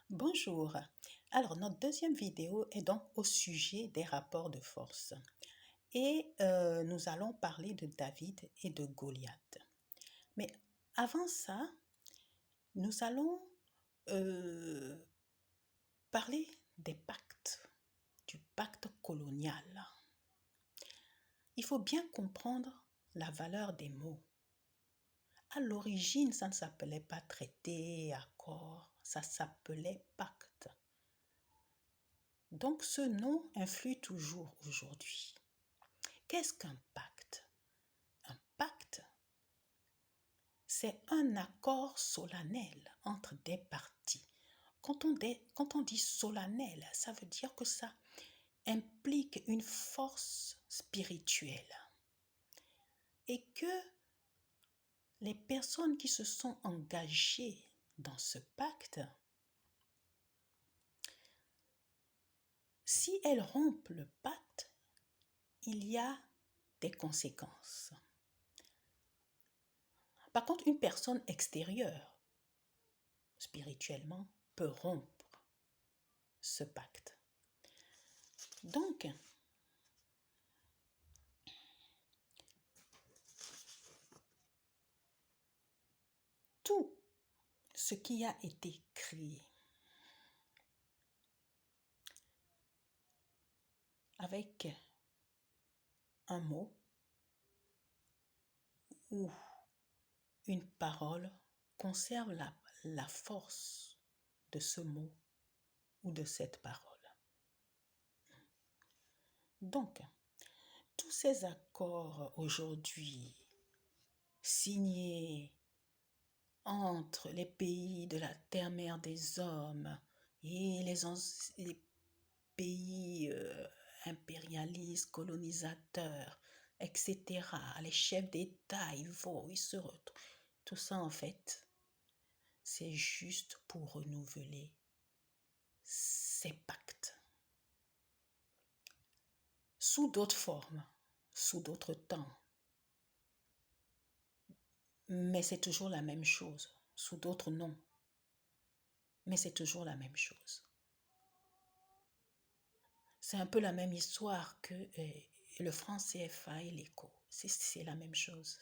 Bonjour. Alors, notre deuxième vidéo est donc au sujet des rapports de force. Et nous allons parler de David et de Goliath. Mais avant ça, nous allons euh, parler des pactes, du pacte colonial. Il faut bien comprendre la valeur des mots. À l'origine, ça ne s'appelait pas traité, accord, ça s'appelait pacte. Donc ce nom influe toujours aujourd'hui. Qu'est-ce qu'un pacte? Un pacte, c'est un accord solennel entre des parties. Quand on dit solennel, ça veut dire que ça implique une force spirituelle et que les personnes qui se sont engagées dans ce pacte, si elles rompent le pacte, il y a des conséquences. Par contre, une personne extérieure, spirituellement, peut rompre ce pacte. Donc, tout ce qui a été créé avec un mot ou une parole conserve la force de ce mot ou de cette parole. Donc, tous ces accords aujourd'hui signés entre les pays de la terre-mère des hommes et les pays impérialistes, colonisateurs, etc., les chefs d'État, ils se retrouvent. Tout ça, en fait, c'est juste pour renouveler ces pactes. Sous d'autres formes, sous d'autres temps. Mais c'est toujours la même chose, sous d'autres noms. Mais c'est toujours la même chose. C'est un peu la même histoire que le franc CFA et l'éco. C'est la même chose,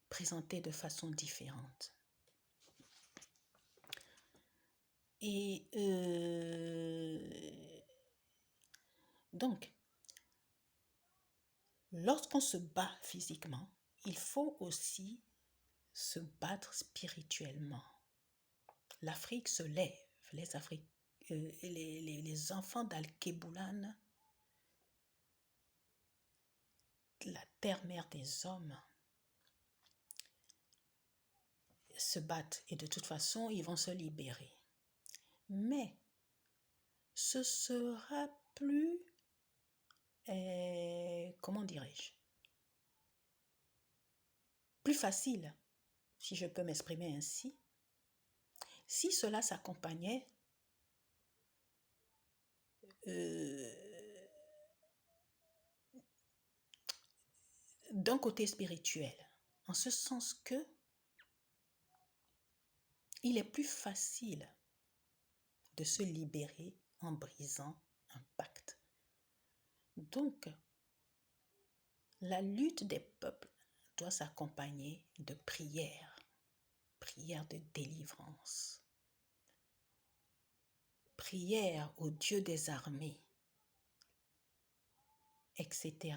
présentée de façon différente. Et donc, lorsqu'on se bat physiquement, il faut aussi se battre spirituellement. L'Afrique se lève, les enfants d'Al-Kéboulan, la terre-mère des hommes, se battent et de toute façon, ils vont se libérer. Mais ce sera plus, comment dirais-je, plus facile, si je peux m'exprimer ainsi, si cela s'accompagnait d'un côté spirituel, en ce sens que il est plus facile de se libérer en brisant un pacte. Donc, la lutte des peuples doit s'accompagner de prières, prières de délivrance, prières au Dieu des armées, etc.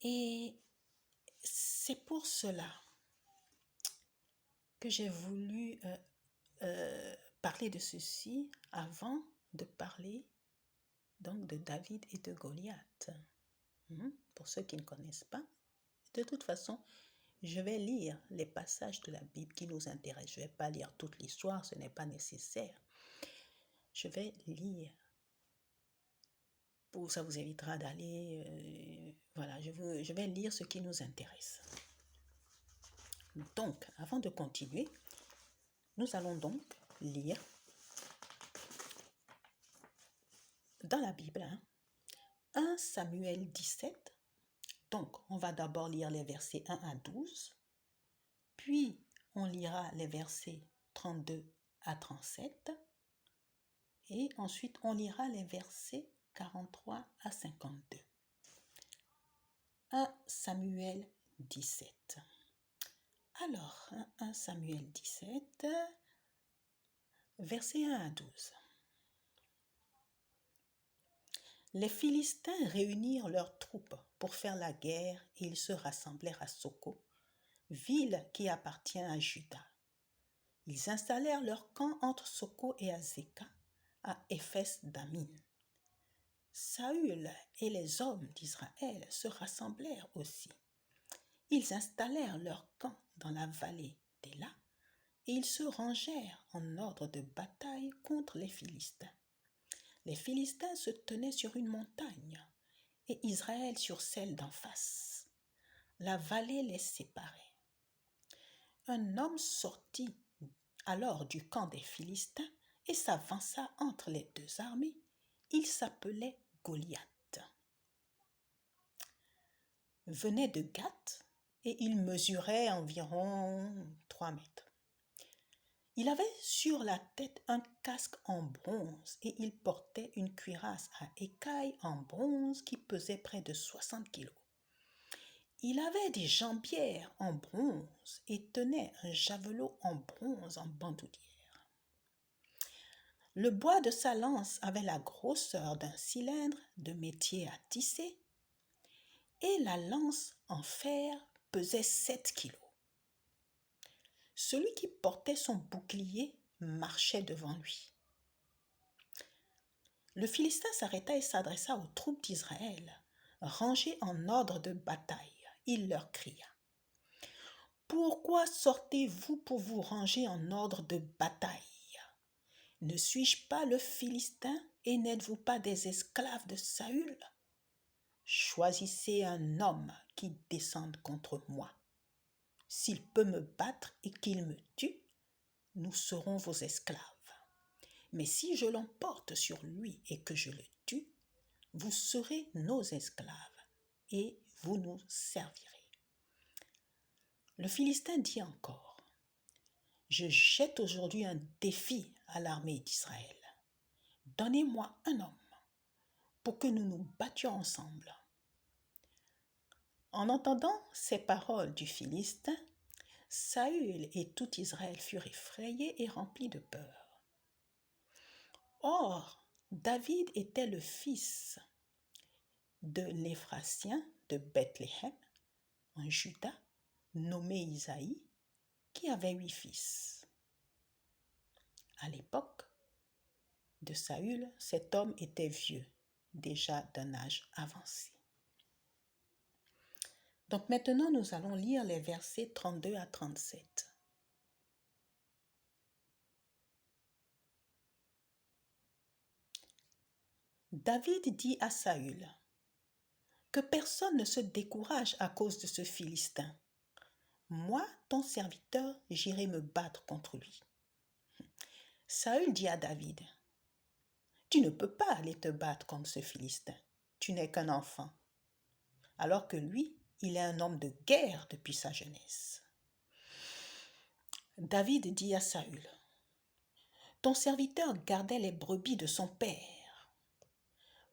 Et c'est pour cela que j'ai voulu parler de ceci avant de parler donc de David et de Goliath. Pour ceux qui ne connaissent pas, de toute façon, je vais lire les passages de la Bible qui nous intéressent. Je ne vais pas lire toute l'histoire, ce n'est pas nécessaire. Je vais lire. Ça vous évitera d'aller... voilà, je vais lire ce qui nous intéresse. Donc, avant de continuer, nous allons donc lire dans la Bible 1 Samuel 17. Donc, on va d'abord lire les versets 1 à 12, puis on lira les versets 32 à 37 et ensuite on lira les versets 43 à 52. 1 Samuel 17. Alors, 1 Samuel 17, versets 1 à 12. Les Philistins réunirent leurs troupes pour faire la guerre et ils se rassemblèrent à Soko, ville qui appartient à Juda. Ils installèrent leur camp entre Soko et Azekah, à Éphes Damin. Saül et les hommes d'Israël se rassemblèrent aussi. Ils installèrent leur camp dans la vallée d'Éla et ils se rangèrent en ordre de bataille contre les Philistins. Les Philistins se tenaient sur une montagne et Israël sur celle d'en face. La vallée les séparait. Un homme sortit alors du camp des Philistins et s'avança entre les deux armées. Il s'appelait Goliath. Venait de Gath et il mesurait environ 3 mètres. Il avait sur la tête un casque en bronze et il portait une cuirasse à écailles en bronze qui pesait près de 60 kilos. Il avait des jambières en bronze et tenait un javelot en bronze en bandoulière. Le bois de sa lance avait la grosseur d'un cylindre de métier à tisser et la lance en fer pesait 7 kilos. Celui qui portait son bouclier marchait devant lui. Le Philistin s'arrêta et s'adressa aux troupes d'Israël, rangées en ordre de bataille. Il leur cria : « Pourquoi sortez-vous pour vous ranger en ordre de bataille ? Ne suis-je pas le Philistin et n'êtes-vous pas des esclaves de Saül ? Choisissez un homme qui descende contre moi. S'il peut me battre et qu'il me tue, nous serons vos esclaves. Mais si je l'emporte sur lui et que je le tue, vous serez nos esclaves et vous nous servirez. » Le Philistin dit encore : « Je jette aujourd'hui un défi à l'armée d'Israël. Donnez-moi un homme pour que nous nous battions ensemble. » En entendant ces paroles du Philistin, Saül et tout Israël furent effrayés et remplis de peur. Or, David était le fils de l'Éphrasien de Bethléem, en Juda, nommé Isaïe, qui avait 8 fils. À l'époque de Saül, cet homme était vieux, déjà d'un âge avancé. Donc maintenant, nous allons lire les versets 32 à 37. David dit à Saül : « Que personne ne se décourage à cause de ce Philistin. Moi, ton serviteur, j'irai me battre contre lui. » Saül dit à David : « Tu ne peux pas aller te battre contre ce Philistin. Tu n'es qu'un enfant. » Alors que lui, il est un homme de guerre depuis sa jeunesse. David dit à Saül : « Ton serviteur gardait les brebis de son père.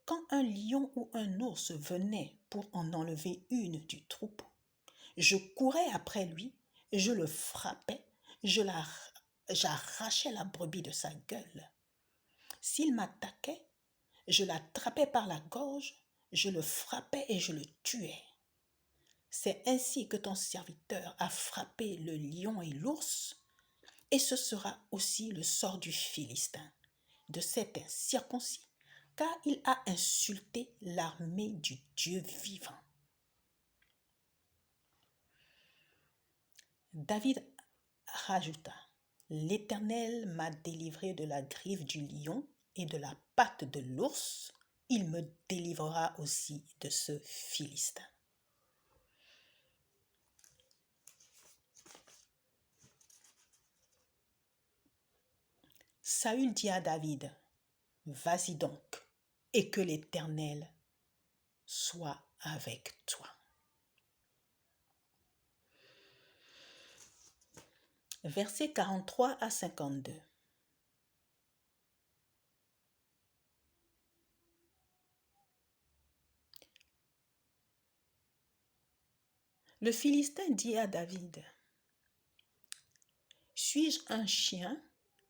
Quand un lion ou un ours venait pour en enlever une du troupeau, je courais après lui, je le frappais, j'arrachais la brebis de sa gueule. S'il m'attaquait, je l'attrapais par la gorge, je le frappais et je le tuais. C'est ainsi que ton serviteur a frappé le lion et l'ours, et ce sera aussi le sort du Philistin, de cet incirconcis, car il a insulté l'armée du Dieu vivant. » David rajouta : « L'Éternel m'a délivré de la griffe du lion et de la patte de l'ours, il me délivrera aussi de ce Philistin. » Saül dit à David : « Vas-y donc, et que l'Éternel soit avec toi. » Versets 43 à 52. Le Philistin dit à David, « Suis-je un chien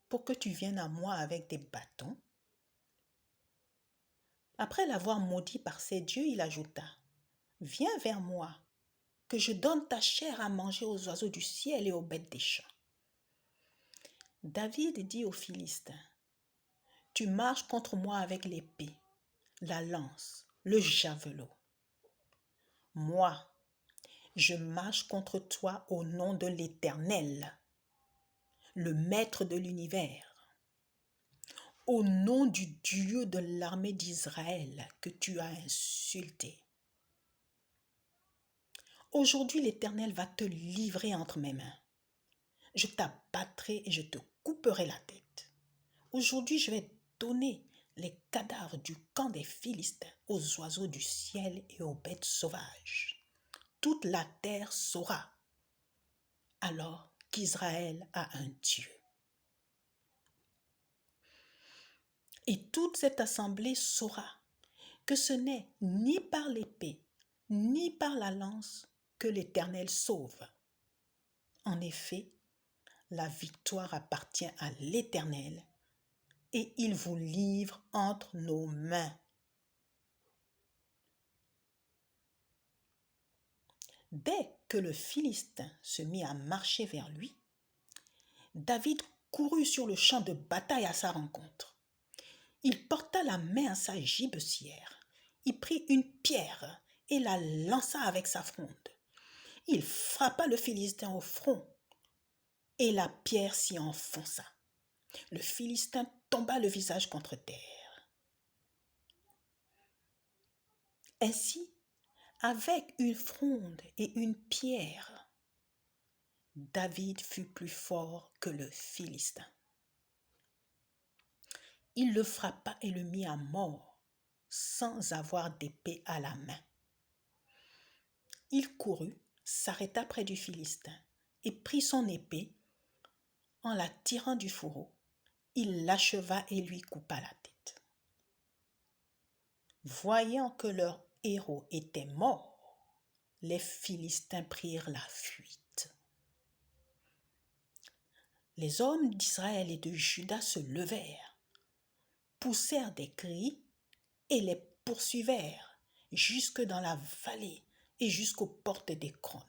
pour que tu viennes à moi avec des bâtons ?» Après l'avoir maudit par ses dieux, il ajouta, « Viens vers moi, que je donne ta chair à manger aux oiseaux du ciel et aux bêtes des champs. » David dit aux Philistins, « Tu marches contre moi avec l'épée, la lance, le javelot. Moi, je marche contre toi au nom de l'Éternel, le Maître de l'univers, au nom du Dieu de l'armée d'Israël que tu as insulté. Aujourd'hui, l'Éternel va te livrer entre mes mains. Je t'abattrai et je te couperai la tête. Aujourd'hui, je vais donner les cadavres du camp des Philistins aux oiseaux du ciel et aux bêtes sauvages. Toute la terre saura alors qu'Israël a un Dieu. Et toute cette assemblée saura que ce n'est ni par l'épée, ni par la lance que l'Éternel sauve. En effet, la victoire appartient à l'Éternel et il vous livre entre nos mains. Dès que le Philistin se mit à marcher vers lui, David courut sur le champ de bataille à sa rencontre. Il porta la main à sa gibecière. Il prit une pierre et la lança avec sa fronde. Il frappa le Philistin au front et la pierre s'y enfonça. Le Philistin tomba le visage contre terre. Ainsi, avec une fronde et une pierre, David fut plus fort que le Philistin. Il le frappa et le mit à mort, sans avoir d'épée à la main. Il courut, s'arrêta près du Philistin et prit son épée. En la tirant du fourreau, il l'acheva et lui coupa la tête. Voyant que leur héros était mort, les Philistins prirent la fuite. Les hommes d'Israël et de Juda se levèrent, poussèrent des cris et les poursuivèrent jusque dans la vallée et jusqu'aux portes d'Écron.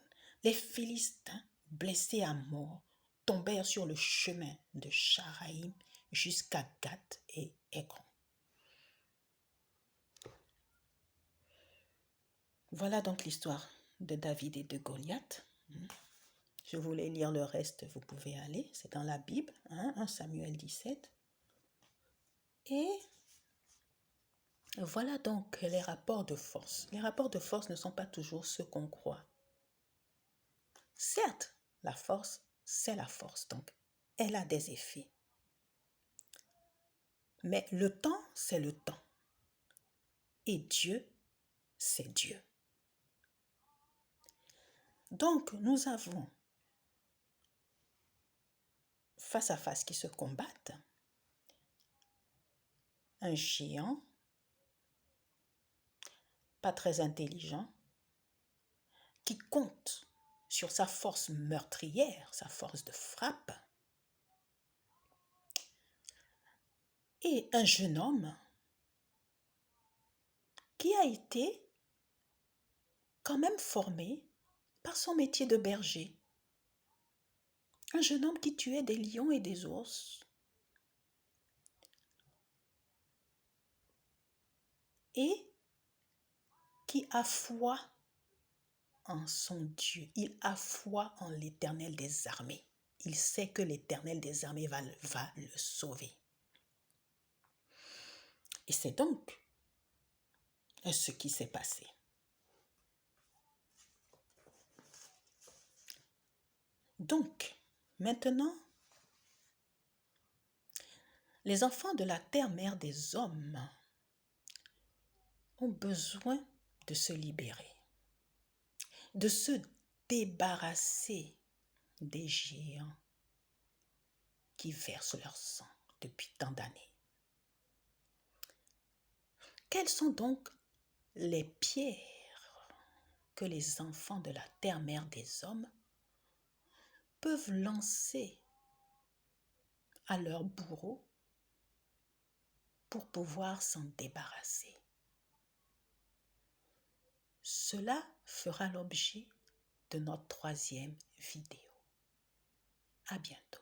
Les Philistins, blessés à mort, tombèrent sur le chemin de Charaïm jusqu'à Gath et Écron. Voilà donc l'histoire de David et de Goliath. Je voulais lire le reste, vous pouvez aller, c'est dans la Bible, 1 Samuel 17. Et voilà donc les rapports de force. Les rapports de force ne sont pas toujours ce qu'on croit. Certes, la force, c'est la force, donc elle a des effets. Mais le temps, c'est le temps. Et Dieu, c'est Dieu. Donc, nous avons face à face qui se combattent un géant, pas très intelligent, qui compte sur sa force meurtrière, sa force de frappe, et un jeune homme qui a été quand même formé par son métier de berger. Un jeune homme qui tuait des lions et des ours. Et qui a foi en son Dieu. Il a foi en l'Éternel des armées. Il sait que l'Éternel des armées va le sauver. Et c'est donc ce qui s'est passé. Donc, maintenant, les enfants de la terre mère des hommes ont besoin de se libérer, de se débarrasser des géants qui versent leur sang depuis tant d'années. Quelles sont donc les pierres que les enfants de la terre-mère des hommes peuvent lancer à leur bourreau pour pouvoir s'en débarrasser. Cela fera l'objet de notre troisième vidéo. À bientôt.